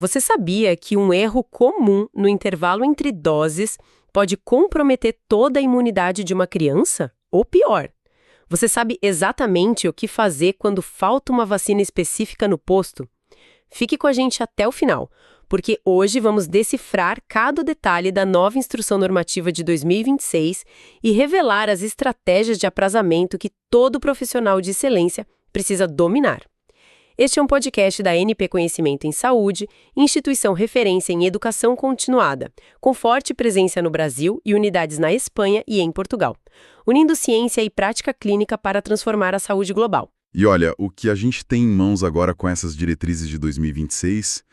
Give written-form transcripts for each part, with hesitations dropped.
Você sabia que um erro comum no intervalo entre doses pode comprometer toda a imunidade de uma criança? Ou pior, você sabe exatamente o que fazer quando falta uma vacina específica no posto? Fique com a gente até o final, porque hoje vamos decifrar cada detalhe da nova Instrução Normativa de 2026 e revelar as estratégias de aprazamento que todo profissional de excelência precisa dominar. Este é um podcast da NP Conhecimento em Saúde, instituição referência em educação continuada, com forte presença no Brasil e unidades na Espanha e em Portugal, unindo ciência e prática clínica para transformar a saúde global. E olha, o que a gente tem em mãos agora com essas diretrizes de 2026,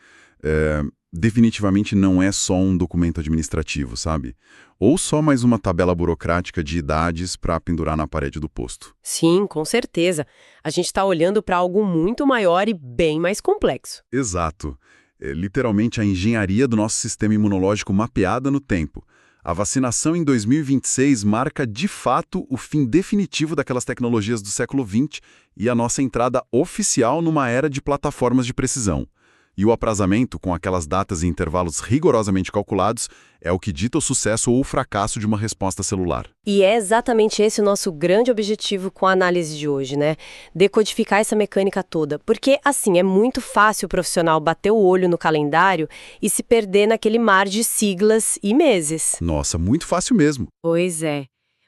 definitivamente não é só um documento administrativo, sabe? Ou só mais uma tabela burocrática de idades para pendurar na parede do posto. Sim, com certeza. A gente está olhando para algo muito maior e bem mais complexo. Exato. É literalmente a engenharia do nosso sistema imunológico mapeada no tempo. A vacinação em 2026 marca, de fato, o fim definitivo daquelas tecnologias do século XX e a nossa entrada oficial numa era de plataformas de precisão. E o aprazamento, com aquelas datas e intervalos rigorosamente calculados, é o que dita o sucesso ou o fracasso de uma resposta celular. E é exatamente esse o nosso grande objetivo com a análise de hoje, né? Decodificar essa mecânica toda. Porque, assim, é muito fácil o profissional bater o olho no calendário e se perder naquele mar de siglas e meses. Nossa, muito fácil mesmo. Pois é.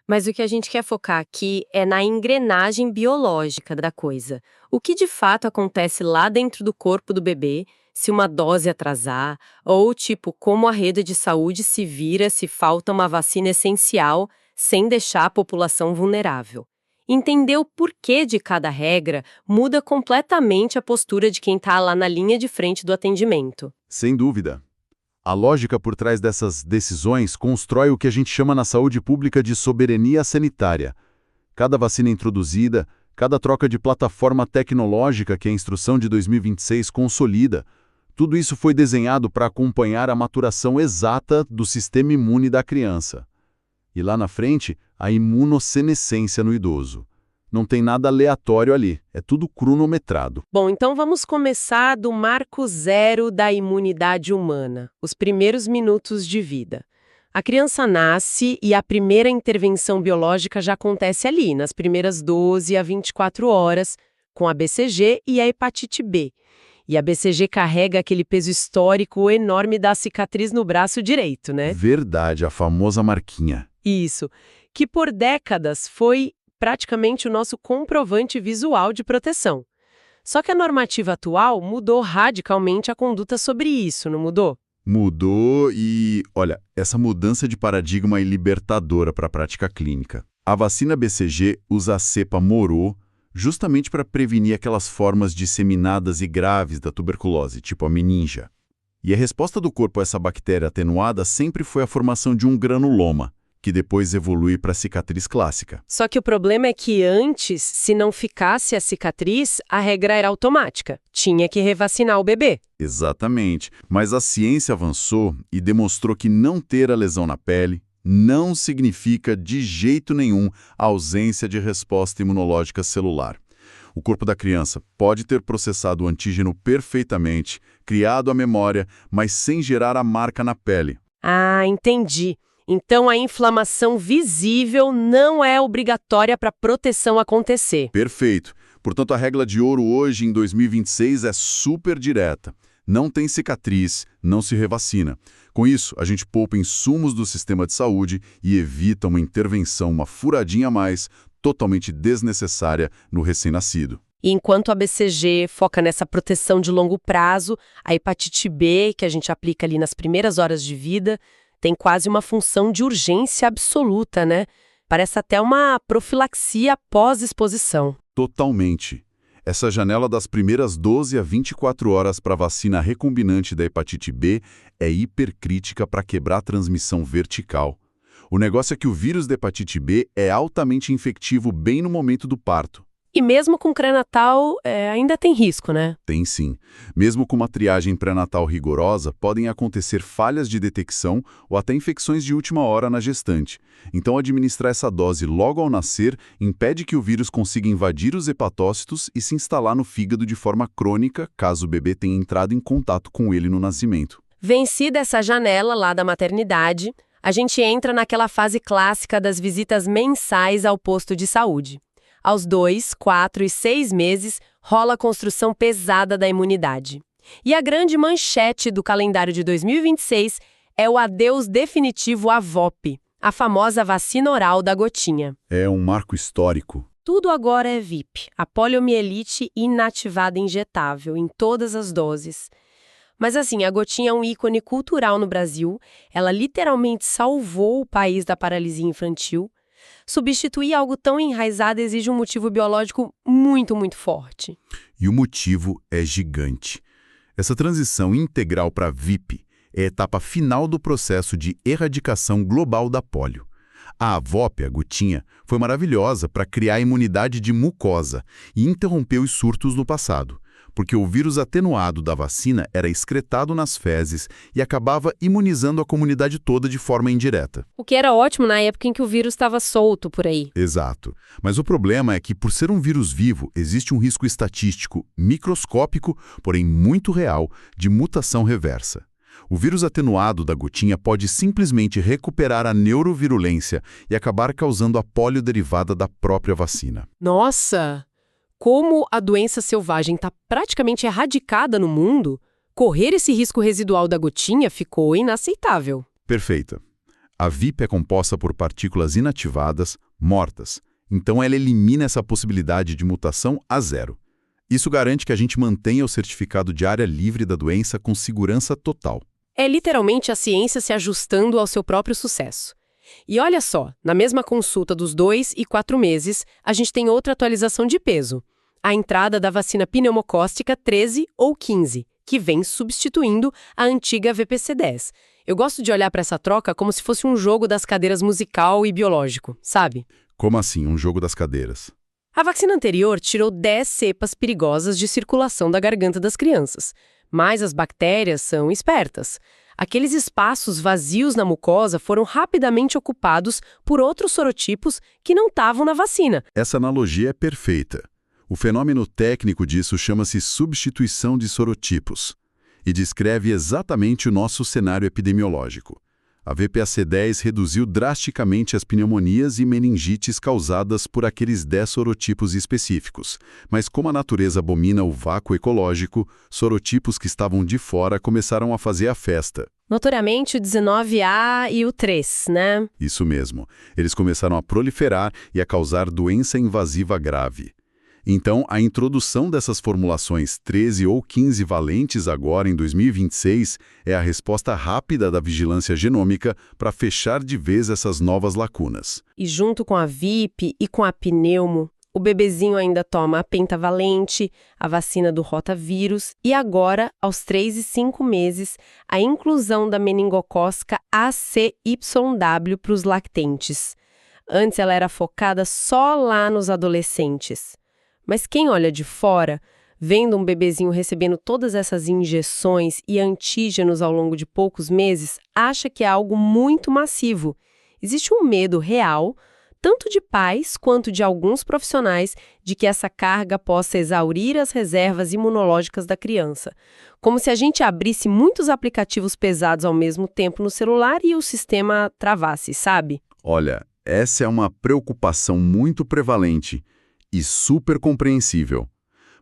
Mas o que a gente quer focar aqui é na engrenagem biológica da coisa. O que de fato acontece lá dentro do corpo do bebê, se uma dose atrasar, ou tipo, como a rede de saúde se vira se falta uma vacina essencial sem deixar a população vulnerável. Entender o porquê de cada regra muda completamente a postura de quem está lá na linha de frente do atendimento. Sem dúvida. A lógica por trás dessas decisões constrói o que a gente chama na saúde pública de soberania sanitária. Cada vacina introduzida, cada troca de plataforma tecnológica que a Instrução de 2026 consolida, tudo isso foi desenhado para acompanhar a maturação exata do sistema imune da criança. E lá na frente, a imunossenescência no idoso. Não tem nada aleatório ali, é tudo cronometrado. Bom, então vamos começar do marco zero da imunidade humana, os primeiros minutos de vida. A criança nasce e a primeira intervenção biológica já acontece ali, nas primeiras 12 a 24 horas, com a BCG e a hepatite B. E a BCG carrega aquele peso histórico enorme da cicatriz no braço direito, né? Verdade, a famosa marquinha. Isso, que por décadas foi praticamente o nosso comprovante visual de proteção. Só que a normativa atual mudou radicalmente a conduta sobre isso, não mudou? Mudou e, olha, essa mudança de paradigma é libertadora para a prática clínica. A vacina BCG usa a cepa Morô justamente para prevenir aquelas formas disseminadas e graves da tuberculose, tipo a meninja. E a resposta do corpo a essa bactéria atenuada sempre foi a formação de um granuloma, que depois evolui para a cicatriz clássica. Só que o problema é que antes, se não ficasse a cicatriz, a regra era automática. Tinha que revacinar o bebê. Exatamente. Mas a ciência avançou e demonstrou que não ter a lesão na pele não significa de jeito nenhum a ausência de resposta imunológica celular. O corpo da criança pode ter processado o antígeno perfeitamente, criado a memória, mas sem gerar a marca na pele. Ah, entendi. Então, a inflamação visível não é obrigatória para a proteção acontecer. Perfeito. Portanto, a regra de ouro hoje, em 2026, é super direta. Não tem cicatriz, não se revacina. Com isso, a gente poupa insumos do sistema de saúde e evita uma intervenção, uma furadinha a mais, totalmente desnecessária no recém-nascido. E enquanto a BCG foca nessa proteção de longo prazo, a hepatite B, que a gente aplica ali nas primeiras horas de vida, tem quase uma função de urgência absoluta, né? Parece até uma profilaxia pós-exposição. Totalmente. Essa janela das primeiras 12 a 24 horas para a vacina recombinante da hepatite B é hipercrítica para quebrar a transmissão vertical. O negócio é que o vírus da hepatite B é altamente infectivo bem no momento do parto. E mesmo com pré-natal, ainda tem risco, né? Tem sim. Mesmo com uma triagem pré-natal rigorosa, podem acontecer falhas de detecção ou até infecções de última hora na gestante. Então, administrar essa dose logo ao nascer impede que o vírus consiga invadir os hepatócitos e se instalar no fígado de forma crônica, caso o bebê tenha entrado em contato com ele no nascimento. Vencida essa janela lá da maternidade, a gente entra naquela fase clássica das visitas mensais ao posto de saúde. Aos 2, 4 e 6 meses, rola a construção pesada da imunidade. E a grande manchete do calendário de 2026 é o adeus definitivo à VOP, a famosa vacina oral da gotinha. É um marco histórico. Tudo agora é VIP, a poliomielite inativada injetável em todas as doses. Mas assim, a gotinha é um ícone cultural no Brasil, ela literalmente salvou o país da paralisia infantil. Substituir algo tão enraizado exige um motivo biológico muito, muito forte. E o motivo é gigante. Essa transição integral para VIP é a etapa final do processo de erradicação global da polio. A AVOP, a gotinha, foi maravilhosa para criar a imunidade de mucosa e interrompeu os surtos no passado, porque o vírus atenuado da vacina era excretado nas fezes e acabava imunizando a comunidade toda de forma indireta. O que era ótimo na época em que o vírus estava solto por aí. Exato. Mas o problema é que, por ser um vírus vivo, existe um risco estatístico microscópico, porém muito real, de mutação reversa. O vírus atenuado da gotinha pode simplesmente recuperar a neurovirulência e acabar causando a polio derivada da própria vacina. Nossa! Como a doença selvagem está praticamente erradicada no mundo, correr esse risco residual da gotinha ficou inaceitável. Perfeita. A VIP é composta por partículas inativadas, mortas, então ela elimina essa possibilidade de mutação a zero. Isso garante que a gente mantenha o certificado de área livre da doença com segurança total. É literalmente a ciência se ajustando ao seu próprio sucesso. E olha só, na mesma consulta dos 2 e 4 meses, a gente tem outra atualização de peso. A entrada da vacina pneumocócica 13 ou 15, que vem substituindo a antiga VPC-10. Eu gosto de olhar para essa troca como se fosse um jogo das cadeiras musical e biológico, sabe? Como assim, um jogo das cadeiras? A vacina anterior tirou 10 cepas perigosas de circulação da garganta das crianças, mas as bactérias são espertas. Aqueles espaços vazios na mucosa foram rapidamente ocupados por outros sorotipos que não estavam na vacina. Essa analogia é perfeita. O fenômeno técnico disso chama-se substituição de sorotipos e descreve exatamente o nosso cenário epidemiológico. A VPAC-10 reduziu drasticamente as pneumonias e meningites causadas por aqueles 10 sorotipos específicos, mas como a natureza abomina o vácuo ecológico, sorotipos que estavam de fora começaram a fazer a festa. Notoriamente o 19A e o 3, né? Isso mesmo. Eles começaram a proliferar e a causar doença invasiva grave. Então, a introdução dessas formulações 13 ou 15 valentes agora em 2026 é a resposta rápida da vigilância genômica para fechar de vez essas novas lacunas. E junto com a VIP e com a pneumo, o bebezinho ainda toma a pentavalente, a vacina do rotavírus e agora, aos 3 e 5 meses, a inclusão da meningocócica ACYW para os lactentes. Antes ela era focada só lá nos adolescentes. Mas quem olha de fora, vendo um bebezinho recebendo todas essas injeções e antígenos ao longo de poucos meses, acha que é algo muito massivo. Existe um medo real, tanto de pais quanto de alguns profissionais, de que essa carga possa exaurir as reservas imunológicas da criança. Como se a gente abrisse muitos aplicativos pesados ao mesmo tempo no celular e o sistema travasse, sabe? Olha, essa é uma preocupação muito prevalente e super compreensível.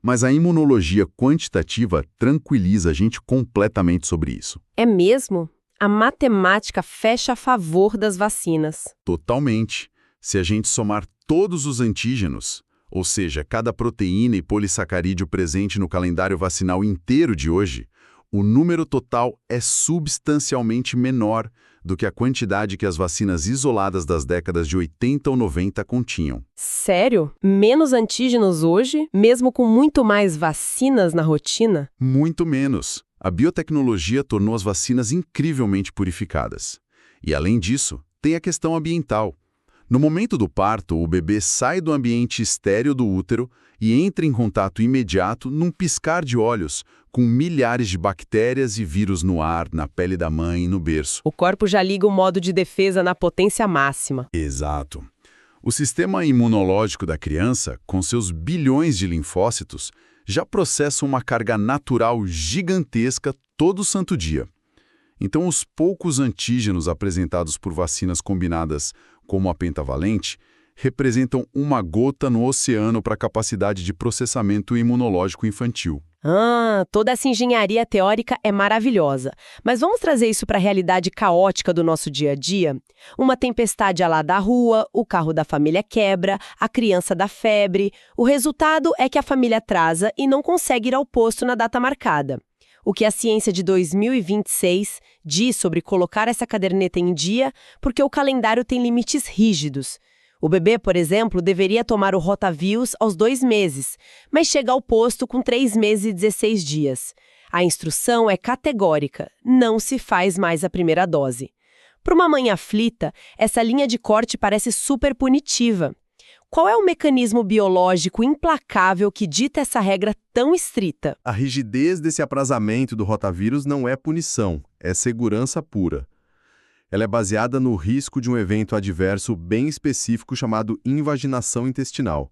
Mas a imunologia quantitativa tranquiliza a gente completamente sobre isso. É mesmo? A matemática fecha a favor das vacinas. Totalmente. Se a gente somar todos os antígenos, ou seja, cada proteína e polissacarídeo presente no calendário vacinal inteiro de hoje, o número total é substancialmente menor do que a quantidade que as vacinas isoladas das décadas de 80 ou 90 continham. Sério? Menos antígenos hoje, mesmo com muito mais vacinas na rotina? Muito menos. A biotecnologia tornou as vacinas incrivelmente purificadas. E, além disso, tem a questão ambiental. No momento do parto, o bebê sai do ambiente estéril do útero e entra em contato imediato, num piscar de olhos, com milhares de bactérias e vírus no ar, na pele da mãe e no berço. O corpo já liga o modo de defesa na potência máxima. Exato. O sistema imunológico da criança, com seus bilhões de linfócitos, já processa uma carga natural gigantesca todo santo dia. Então, os poucos antígenos apresentados por vacinas combinadas, como a pentavalente, representam uma gota no oceano para a capacidade de processamento imunológico infantil. Toda essa engenharia teórica é maravilhosa. Mas vamos trazer isso para a realidade caótica do nosso dia a dia? Uma tempestade alada à rua, o carro da família quebra, a criança dá febre. O resultado é que a família atrasa e não consegue ir ao posto na data marcada. O que a ciência de 2026 diz sobre colocar essa caderneta em dia, porque o calendário tem limites rígidos. O bebê, por exemplo, deveria tomar o Rotavírus aos 2 meses, mas chega ao posto com 3 meses e 16 dias. A instrução é categórica, não se faz mais a primeira dose. Para uma mãe aflita, essa linha de corte parece super punitiva. Qual é o mecanismo biológico implacável que dita essa regra tão estrita? A rigidez desse aprazamento do rotavírus não é punição, é segurança pura. Ela é baseada no risco de um evento adverso bem específico chamado invaginação intestinal.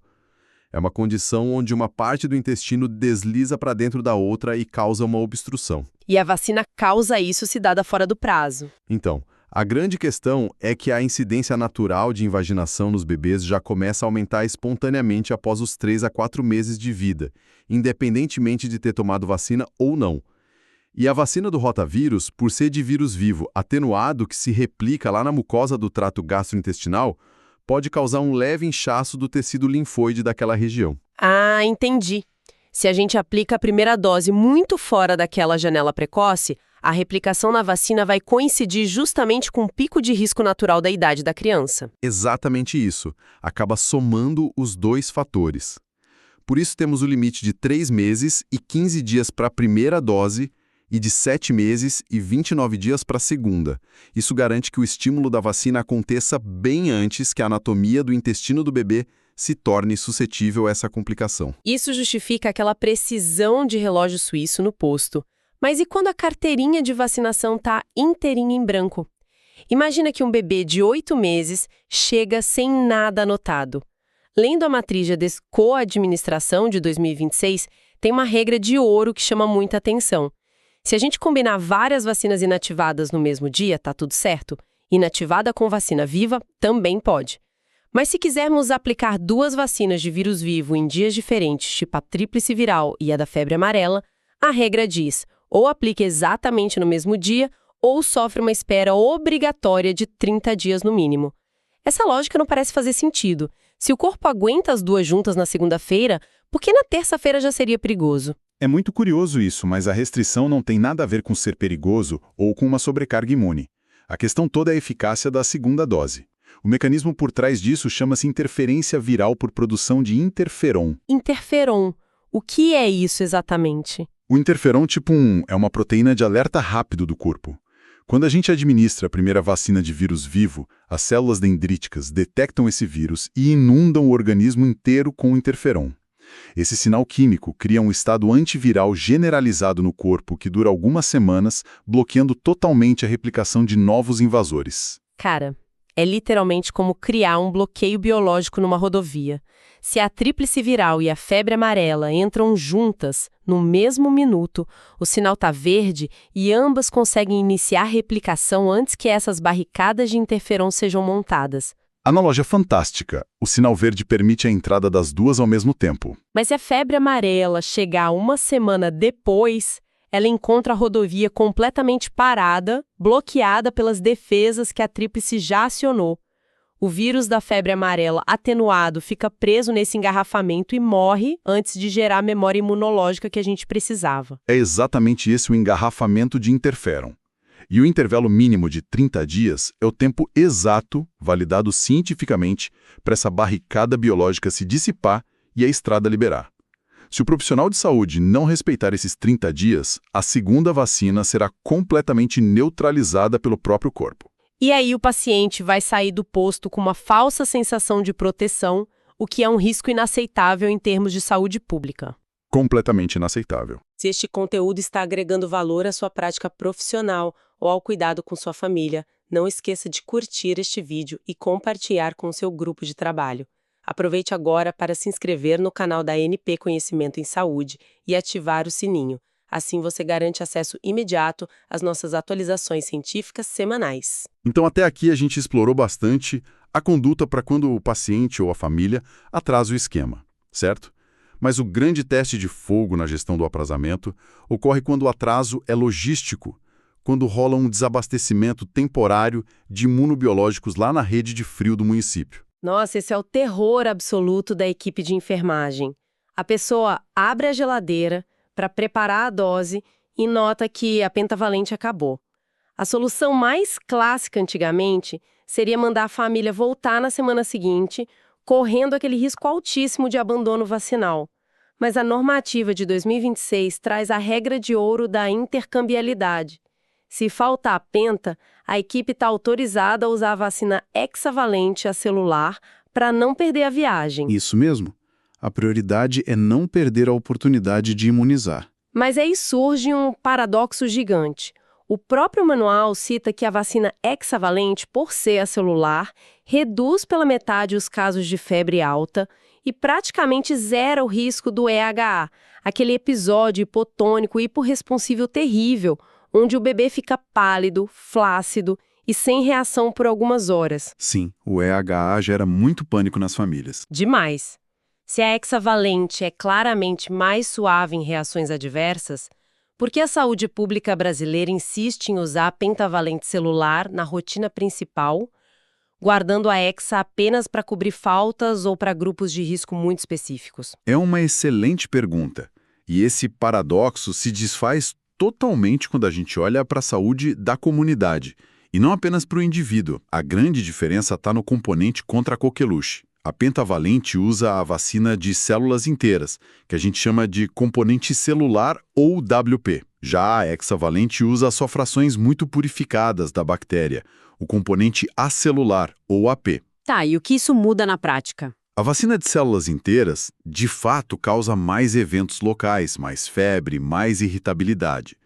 É uma condição onde uma parte do intestino desliza para dentro da outra e causa uma obstrução. E a vacina causa isso se dada fora do prazo. Então, a grande questão é que a incidência natural de invaginação nos bebês já começa a aumentar espontaneamente após os 3 a 4 meses de vida, independentemente de ter tomado vacina ou não. E a vacina do rotavírus, por ser de vírus vivo atenuado que se replica lá na mucosa do trato gastrointestinal, pode causar um leve inchaço do tecido linfóide daquela região. Ah, entendi. Se a gente aplica a primeira dose muito fora daquela janela precoce, a replicação na vacina vai coincidir justamente com o pico de risco natural da idade da criança. Exatamente isso. Acaba somando os dois fatores. Por isso temos o limite de 3 meses e 15 dias para a primeira dose e de 7 meses e 29 dias para a segunda. Isso garante que o estímulo da vacina aconteça bem antes que a anatomia do intestino do bebê se torne suscetível a essa complicação. Isso justifica aquela precisão de relógio suíço no posto. Mas e quando a carteirinha de vacinação está inteirinha em branco? Imagina que um bebê de 8 meses chega sem nada anotado. Lendo a matriz de Descoadministração de 2026, tem uma regra de ouro que chama muita atenção. Se a gente combinar várias vacinas inativadas no mesmo dia, tá tudo certo. Inativada com vacina viva também pode. Mas se quisermos aplicar 2 vacinas de vírus vivo em dias diferentes, tipo a tríplice viral e a da febre amarela, a regra diz: ou aplique exatamente no mesmo dia, ou sofre uma espera obrigatória de 30 dias no mínimo. Essa lógica não parece fazer sentido. Se o corpo aguenta as 2 juntas na segunda-feira, por que na terça-feira já seria perigoso? É muito curioso isso, mas a restrição não tem nada a ver com ser perigoso ou com uma sobrecarga imune. A questão toda é a eficácia da segunda dose. O mecanismo por trás disso chama-se interferência viral por produção de interferon. Interferon. O que é isso exatamente? O interferon tipo 1 é uma proteína de alerta rápido do corpo. Quando a gente administra a primeira vacina de vírus vivo, as células dendríticas detectam esse vírus e inundam o organismo inteiro com o interferon. Esse sinal químico cria um estado antiviral generalizado no corpo que dura algumas semanas, bloqueando totalmente a replicação de novos invasores. Cara, é literalmente como criar um bloqueio biológico numa rodovia. Se a tríplice viral e a febre amarela entram juntas, no mesmo minuto, o sinal está verde e ambas conseguem iniciar a replicação antes que essas barricadas de interferon sejam montadas. Analogia fantástica. O sinal verde permite a entrada das 2 ao mesmo tempo. Mas se a febre amarela chegar 1 semana depois, ela encontra a rodovia completamente parada, bloqueada pelas defesas que a tríplice já acionou. O vírus da febre amarela atenuado fica preso nesse engarrafamento e morre antes de gerar a memória imunológica que a gente precisava. É exatamente esse o engarrafamento de interferon. E o intervalo mínimo de 30 dias é o tempo exato, validado cientificamente, para essa barricada biológica se dissipar e a estrada liberar. Se o profissional de saúde não respeitar esses 30 dias, a segunda vacina será completamente neutralizada pelo próprio corpo. E aí o paciente vai sair do posto com uma falsa sensação de proteção, o que é um risco inaceitável em termos de saúde pública. Completamente inaceitável. Se este conteúdo está agregando valor à sua prática profissional ou ao cuidado com sua família, não esqueça de curtir este vídeo e compartilhar com o seu grupo de trabalho. Aproveite agora para se inscrever no canal da ANP Conhecimento em Saúde e ativar o sininho. Assim você garante acesso imediato às nossas atualizações científicas semanais. Então, até aqui a gente explorou bastante a conduta para quando o paciente ou a família atrasa o esquema, certo? Mas o grande teste de fogo na gestão do aprazamento ocorre quando o atraso é logístico, quando rola um desabastecimento temporário de imunobiológicos lá na rede de frio do município. Nossa, esse é o terror absoluto da equipe de enfermagem. A pessoa abre a geladeira para preparar a dose e nota que a pentavalente acabou. A solução mais clássica antigamente seria mandar a família voltar na semana seguinte, correndo aquele risco altíssimo de abandono vacinal. Mas a normativa de 2026 traz a regra de ouro da intercambialidade. Se faltar a penta, a equipe está autorizada a usar a vacina hexavalente acelular para não perder a viagem. Isso mesmo. A prioridade é não perder a oportunidade de imunizar. Mas aí surge um paradoxo gigante. O próprio manual cita que a vacina hexavalente, por ser acelular, reduz pela metade os casos de febre alta e praticamente zera o risco do EHA, aquele episódio hipotônico hiporresponsível terrível, onde o bebê fica pálido, flácido e sem reação por algumas horas. Sim, o EHA gera muito pânico nas famílias. Demais. Se a hexavalente é claramente mais suave em reações adversas, por que a saúde pública brasileira insiste em usar a pentavalente celular na rotina principal, guardando a hexa apenas para cobrir faltas ou para grupos de risco muito específicos? É uma excelente pergunta. E esse paradoxo se desfaz totalmente quando a gente olha para a saúde da comunidade, e não apenas para o indivíduo. A grande diferença está no componente contra a coqueluche. A pentavalente usa a vacina de células inteiras, que a gente chama de componente celular ou WP. Já a hexavalente usa só frações muito purificadas da bactéria, o componente acelular ou AP. Tá, e o que isso muda na prática? A vacina de células inteiras, de fato, causa mais eventos locais, mais febre, mais irritabilidade.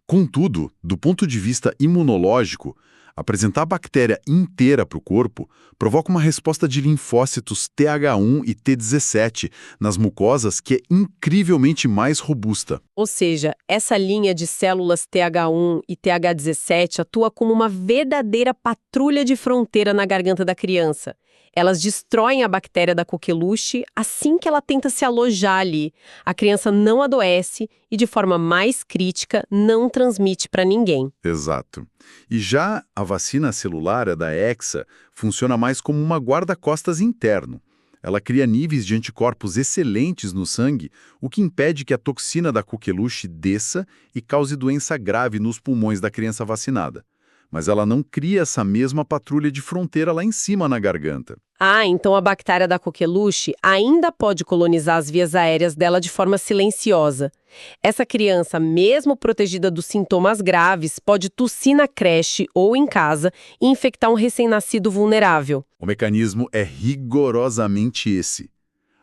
Contudo, do ponto de vista imunológico, apresentar a bactéria inteira para o corpo provoca uma resposta de linfócitos TH1 e T17 nas mucosas que é incrivelmente mais robusta. Ou seja, essa linha de células TH1 e TH17 atua como uma verdadeira patrulha de fronteira na garganta da criança. Elas destroem a bactéria da coqueluche assim que ela tenta se alojar ali. A criança não adoece e, de forma mais crítica, não transmite para ninguém. Exato. E já a vacina celular, a da Hexa, funciona mais como uma guarda-costas interno. Ela cria níveis de anticorpos excelentes no sangue, o que impede que a toxina da coqueluche desça e cause doença grave nos pulmões da criança vacinada. Mas ela não cria essa mesma patrulha de fronteira lá em cima na garganta. Ah, então a bactéria da coqueluche ainda pode colonizar as vias aéreas dela de forma silenciosa. Essa criança, mesmo protegida dos sintomas graves, pode tossir na creche ou em casa e infectar um recém-nascido vulnerável. O mecanismo é rigorosamente esse.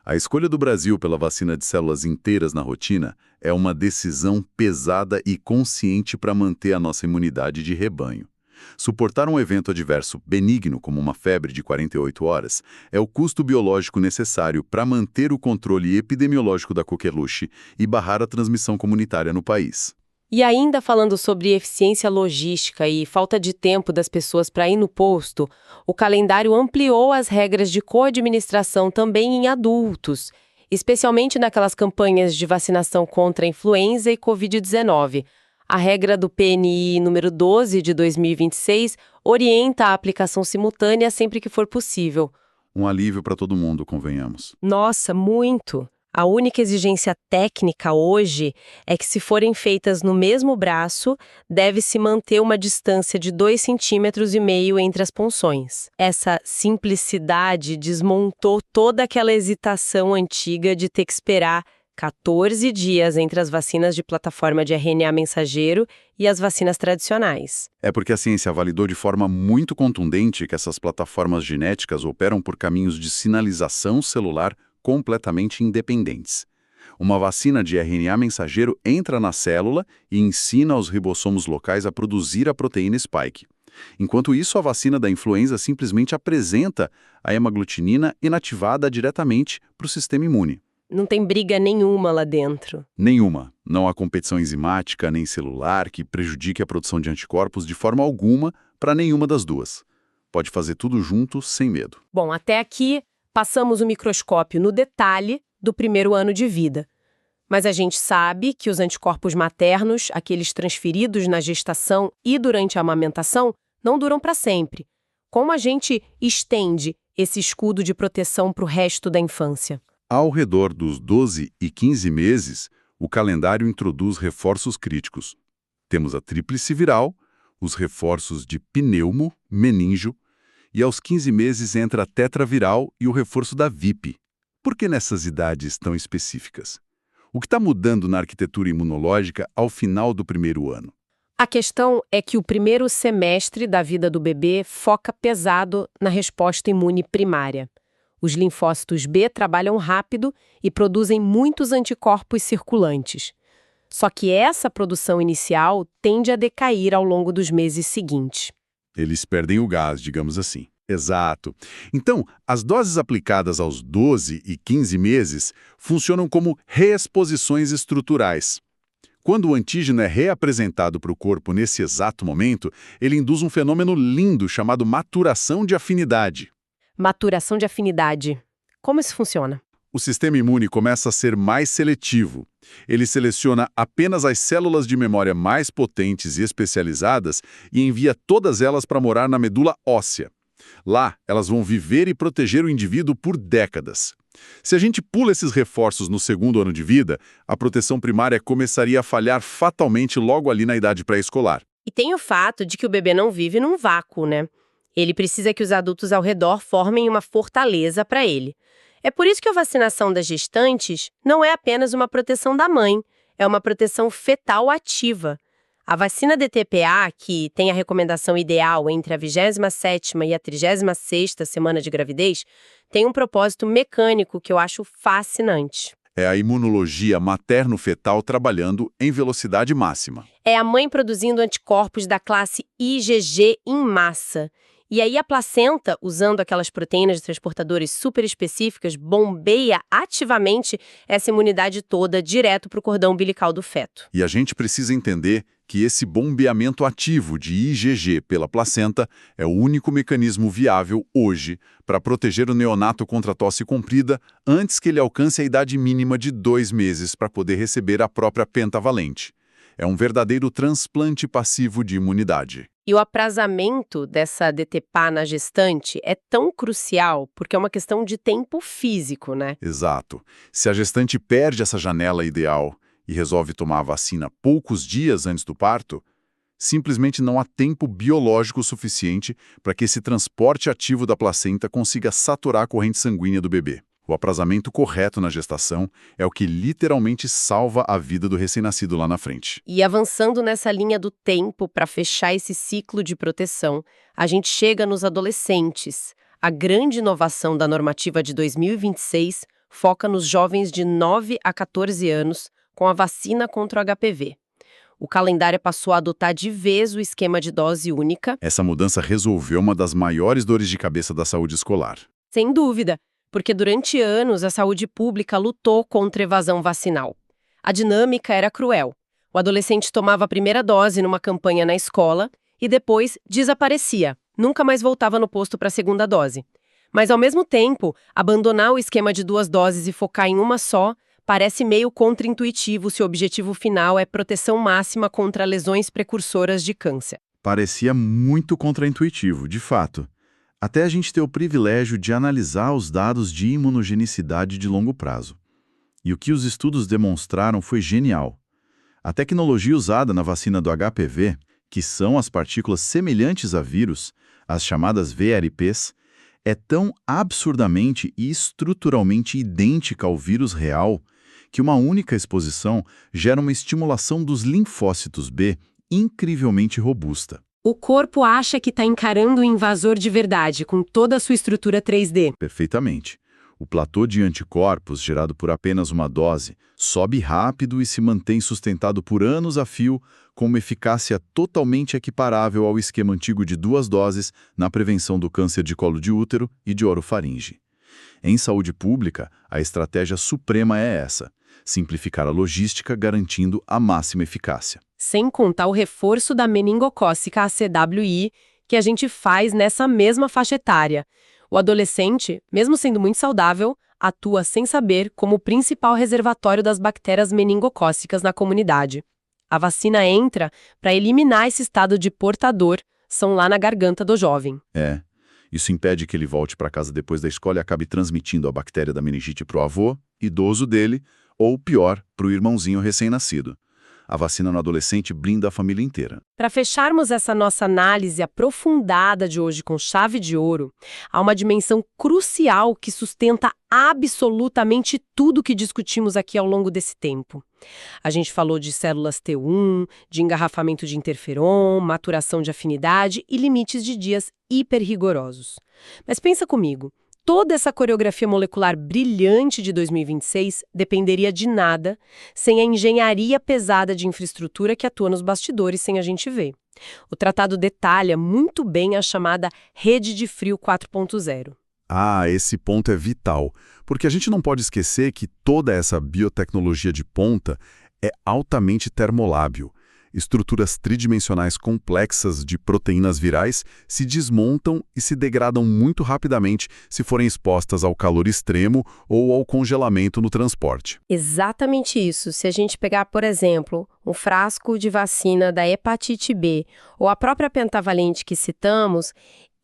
A escolha do Brasil pela vacina de células inteiras na rotina é uma decisão pesada e consciente para manter a nossa imunidade de rebanho. Suportar um evento adverso benigno, como uma febre de 48 horas, é o custo biológico necessário para manter o controle epidemiológico da coqueluche e barrar a transmissão comunitária no país. E ainda falando sobre eficiência logística e falta de tempo das pessoas para ir no posto, o calendário ampliou as regras de coadministração também em adultos, especialmente naquelas campanhas de vacinação contra a influenza e Covid-19. A regra do PNI número 12 de 2026 orienta a aplicação simultânea sempre que for possível. Um alívio para todo mundo, convenhamos. Nossa, muito! A única exigência técnica hoje é que, se forem feitas no mesmo braço, deve-se manter uma distância de 2,5 centímetros entre as punções. Essa simplicidade desmontou toda aquela hesitação antiga de ter que esperar 14 dias entre as vacinas de plataforma de RNA mensageiro e as vacinas tradicionais. É porque a ciência validou de forma muito contundente que essas plataformas genéticas operam por caminhos de sinalização celular completamente independentes. Uma vacina de RNA mensageiro entra na célula e ensina aos ribossomos locais a produzir a proteína spike. Enquanto isso, a vacina da influenza simplesmente apresenta a hemaglutinina inativada diretamente para o sistema imune. Não tem briga nenhuma lá dentro. Nenhuma. Não há competição enzimática nem celular que prejudique a produção de anticorpos de forma alguma para nenhuma das duas. Pode fazer tudo junto, sem medo. Bom, até aqui passamos o microscópio no detalhe do primeiro ano de vida. Mas a gente sabe que os anticorpos maternos, aqueles transferidos na gestação e durante a amamentação, não duram para sempre. Como a gente estende esse escudo de proteção para o resto da infância? Ao redor dos 12 e 15 meses, o calendário introduz reforços críticos. Temos a tríplice viral, os reforços de pneumo, meníngio, e aos 15 meses entra a tetraviral e o reforço da VIP. Por que nessas idades tão específicas? O que está mudando na arquitetura imunológica ao final do primeiro ano? A questão é que o primeiro semestre da vida do bebê foca pesado na resposta imune primária. Os linfócitos B trabalham rápido e produzem muitos anticorpos circulantes. Só que essa produção inicial tende a decair ao longo dos meses seguintes. Eles perdem o gás, digamos assim. Exato. Então, as doses aplicadas aos 12 e 15 meses funcionam como reexposições estruturais. Quando o antígeno é reapresentado para o corpo nesse exato momento, ele induz um fenômeno lindo chamado maturação de afinidade. Maturação de afinidade. Como isso funciona? O sistema imune começa a ser mais seletivo. Ele seleciona apenas as células de memória mais potentes e especializadas e envia todas elas para morar na medula óssea. Lá, elas vão viver e proteger o indivíduo por décadas. Se a gente pula esses reforços no segundo ano de vida, a proteção primária começaria a falhar fatalmente logo ali na idade pré-escolar. E tem o fato de que o bebê não vive num vácuo, né? Ele precisa que os adultos ao redor formem uma fortaleza para ele. É por isso que a vacinação das gestantes não é apenas uma proteção da mãe, é uma proteção fetal ativa. A vacina DTPA, que tem a recomendação ideal entre a 27ª e a 36ª semana de gravidez, tem um propósito mecânico que eu acho fascinante. É a imunologia materno-fetal trabalhando em velocidade máxima. É a mãe produzindo anticorpos da classe IgG em massa. E aí a placenta, usando aquelas proteínas de transportadores super específicas, bombeia ativamente essa imunidade toda direto para o cordão umbilical do feto. E a gente precisa entender que esse bombeamento ativo de IgG pela placenta é o único mecanismo viável hoje para proteger o neonato contra a tosse comprida antes que ele alcance a idade mínima de 2 meses para poder receber a própria pentavalente. É um verdadeiro transplante passivo de imunidade. E o aprazamento dessa DTPA na gestante é tão crucial porque é uma questão de tempo físico, né? Exato. Se a gestante perde essa janela ideal e resolve tomar a vacina poucos dias antes do parto, simplesmente não há tempo biológico suficiente para que esse transporte ativo da placenta consiga saturar a corrente sanguínea do bebê. O aprazamento correto na gestação é o que literalmente salva a vida do recém-nascido lá na frente. E avançando nessa linha do tempo para fechar esse ciclo de proteção, a gente chega nos adolescentes. A grande inovação da normativa de 2026 foca nos jovens de 9 a 14 anos com a vacina contra o HPV. O calendário passou a adotar de vez o esquema de dose única. Essa mudança resolveu uma das maiores dores de cabeça da saúde escolar. Sem dúvida, porque durante anos a saúde pública lutou contra a evasão vacinal. A dinâmica era cruel. O adolescente tomava a primeira dose numa campanha na escola e depois desaparecia, nunca mais voltava no posto para a segunda dose. Mas, ao mesmo tempo, abandonar o esquema de 2 doses e focar em uma só parece meio contraintuitivo se o objetivo final é proteção máxima contra lesões precursoras de câncer. Parecia muito contraintuitivo, de fato. Até a gente ter o privilégio de analisar os dados de imunogenicidade de longo prazo. E o que os estudos demonstraram foi genial. A tecnologia usada na vacina do HPV, que são as partículas semelhantes a vírus, as chamadas VRPs, é tão absurdamente e estruturalmente idêntica ao vírus real que uma única exposição gera uma estimulação dos linfócitos B incrivelmente robusta. O corpo acha que está encarando o invasor de verdade, com toda a sua estrutura 3D. Perfeitamente. O platô de anticorpos, gerado por apenas uma dose, sobe rápido e se mantém sustentado por anos a fio, com uma eficácia totalmente equiparável ao esquema antigo de 2 doses na prevenção do câncer de colo de útero e de orofaringe. Em saúde pública, a estratégia suprema é essa: simplificar a logística garantindo a máxima eficácia. Sem contar o reforço da meningocócica ACWI, que a gente faz nessa mesma faixa etária. O adolescente, mesmo sendo muito saudável, atua sem saber como o principal reservatório das bactérias meningocócicas na comunidade. A vacina entra para eliminar esse estado de portador, são lá na garganta do jovem. Isso impede que ele volte para casa depois da escola e acabe transmitindo a bactéria da meningite para o avô, idoso dele, ou pior, para o irmãozinho recém-nascido. A vacina no adolescente blinda a família inteira. Para fecharmos essa nossa análise aprofundada de hoje com chave de ouro, há uma dimensão crucial que sustenta absolutamente tudo que discutimos aqui ao longo desse tempo. A gente falou de células T1, de engarrafamento de interferon, maturação de afinidade e limites de dias hiper rigorosos. Mas pensa comigo. Toda essa coreografia molecular brilhante de 2026 dependeria de nada sem a engenharia pesada de infraestrutura que atua nos bastidores sem a gente ver. O tratado detalha muito bem a chamada rede de frio 4.0. Esse ponto é vital, porque a gente não pode esquecer que toda essa biotecnologia de ponta é altamente termolábil. Estruturas tridimensionais complexas de proteínas virais se desmontam e se degradam muito rapidamente se forem expostas ao calor extremo ou ao congelamento no transporte. Exatamente isso. Se a gente pegar, por exemplo, um frasco de vacina da hepatite B ou a própria pentavalente que citamos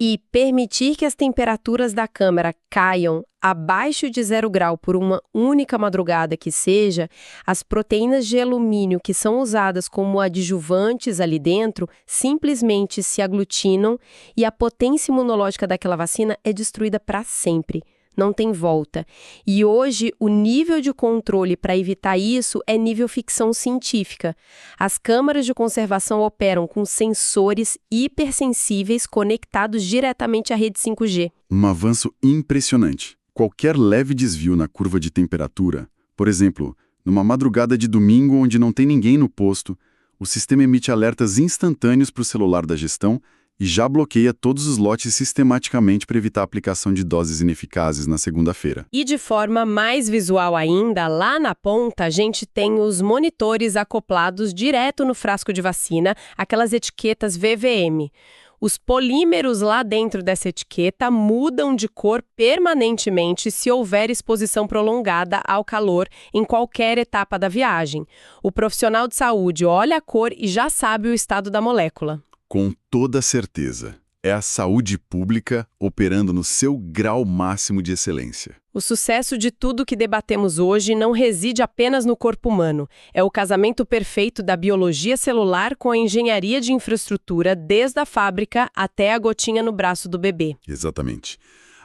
e permitir que as temperaturas da câmara caiam abaixo de 0 grau por uma única madrugada que seja, as proteínas de alumínio que são usadas como adjuvantes ali dentro simplesmente se aglutinam e a potência imunológica daquela vacina é destruída para sempre. Não tem volta. E hoje, o nível de controle para evitar isso é nível ficção científica. As câmaras de conservação operam com sensores hipersensíveis conectados diretamente à rede 5G. Um avanço impressionante. Qualquer leve desvio na curva de temperatura, por exemplo, numa madrugada de domingo onde não tem ninguém no posto, o sistema emite alertas instantâneos para o celular da gestão e já bloqueia todos os lotes sistematicamente para evitar a aplicação de doses ineficazes na segunda-feira. E de forma mais visual ainda, lá na ponta a gente tem os monitores acoplados direto no frasco de vacina, aquelas etiquetas VVM. Os polímeros lá dentro dessa etiqueta mudam de cor permanentemente se houver exposição prolongada ao calor em qualquer etapa da viagem. O profissional de saúde olha a cor e já sabe o estado da molécula. Com toda certeza, é a saúde pública operando no seu grau máximo de excelência. O sucesso de tudo que debatemos hoje não reside apenas no corpo humano. É o casamento perfeito da biologia celular com a engenharia de infraestrutura, desde a fábrica até a gotinha no braço do bebê. Exatamente.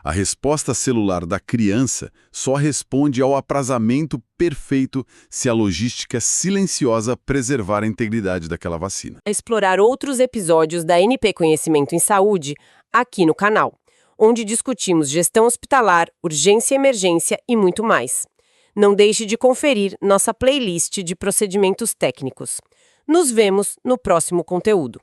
A resposta celular da criança só responde ao aprazamento perfeito se a logística silenciosa preservar a integridade daquela vacina. Explorar outros episódios da NP Conhecimento em Saúde aqui no canal, onde discutimos gestão hospitalar, urgência e emergência e muito mais. Não deixe de conferir nossa playlist de procedimentos técnicos. Nos vemos no próximo conteúdo.